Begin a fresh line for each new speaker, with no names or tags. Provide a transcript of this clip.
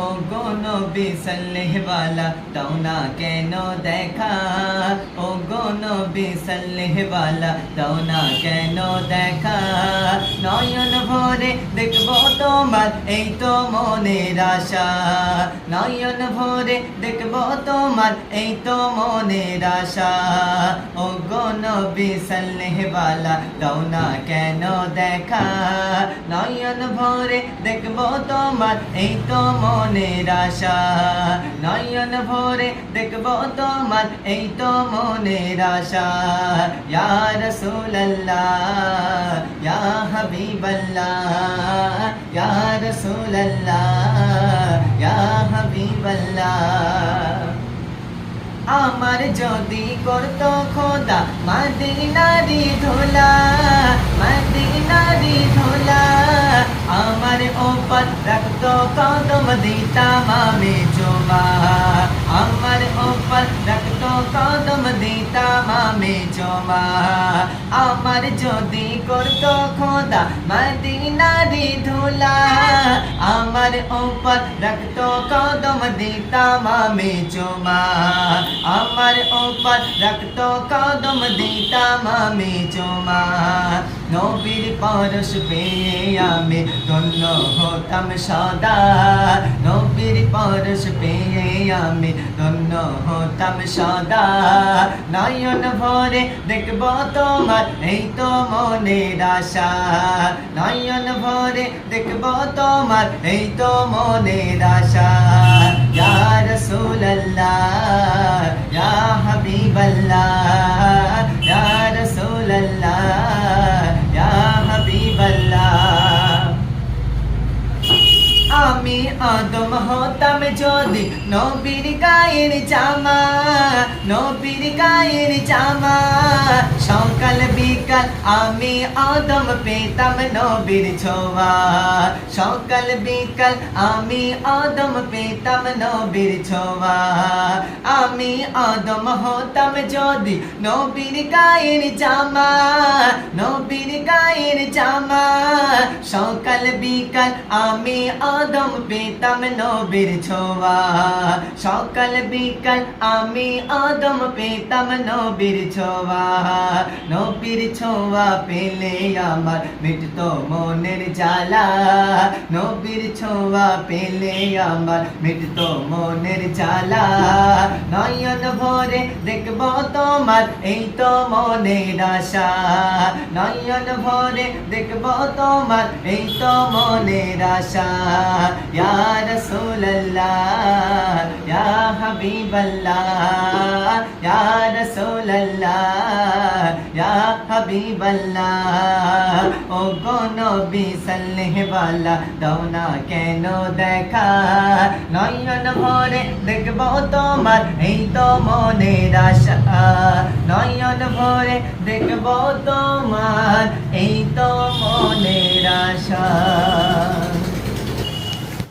ও গো নবী সাল্লেহওয়ালা দাও না কেন দেখা, ও গো নবী সাল্লেহওয়ালা দাও না কেন দেখা, নয়ন ভরে দেখবো তোমার এই তো মনের আশা, নয়ন ভরে দেখবো তোমার এই তো মনের আশা, ও গো নবী সাল্লেহওয়ালা দাও না কেন দেখা, নয়ন ভরে দেখবো তোমার এই তো মনের আশা, নয়ন ভরে দেখবো তোমার এই তো মনের আশা, ইয়া রাসূলুল্লাহ ইয়া হাবিবাল্লাহ, ইয়া রাসূলুল্লাহ ইয়া হাবিবাল্লাহ। আমার যদি করতো খোদা মদিনারি ধুলা, মদিনারি ধুলা, আমার ওপর রাখতো কদম দিতাম আমি চুমা, আমার ওপর রাখতো কদম দিতাম আমি চুমা, আমার যদি করতো খোদা মদিনারি ধুলা, আমার ওপর রাখতো কদম দিতাম আমি চুমা, আমার ওপর রাখতো কদম দিতাম আমি চুমা, নবীর পরশ পেয়ে আমি ধন্য হতাম সদা, নবীর পরশ পেয়ে আমি ধন্য হতাম সদা, নয়ন ভরে দেখবো তোমার এই তো মনের আশা, নয়ন ভরে দেখবো তোমার এই তো মনের আশা, ইয়া রাসূলুল্লাহ ইয়া হাবিবাল্লাহ, ইয়া রাসূলুল্লাহ ইয়া হাবিবাল্লাহ। আমি আদম হতাম যদি নবীর গায়ের জামা, নবীর গায়ের জামা, সকাল বিকাল আমি আদম পেতাম নবীর ছোঁয়া, সকাল বিকাল আমি আদম পেতাম নবীর ছোঁয়া, আমি আদম হতাম যদি নবীর গায়ের জামা, নবীর গায়ের জামা, সকাল বিকাল আমি আদম পেতাম নবীর ছোঁয়া, সকাল বিকাল আমি আদম পেতাম নবীর ছোঁয়া, নবীর ছোঁয়া পেলে আমার মিটতো মনের জ্বালা, নবীর ছোঁয়া পেলে আমার মিটতো মনের জ্বালা, নয়ন ভরে দেখবো তোমার এই তো মনের আশা, নয়ন ভরে দেখবো তোমার এই তো মনের আশা, ইয়া রাসূলুল্লাহ ইয়া হাবিবাল্লাহ, ইয়া রাসূলুল্লাহ ইয়া হাবিবাল্লাহ, ও গো নবী সাল্লেহওয়ালা দাও না কেন দেখা, নয়ন ভরে দেখবো তোমার এই তো মনের আশা, নয়ন ভরে দেখবো তোমার এই তো মনের আশা।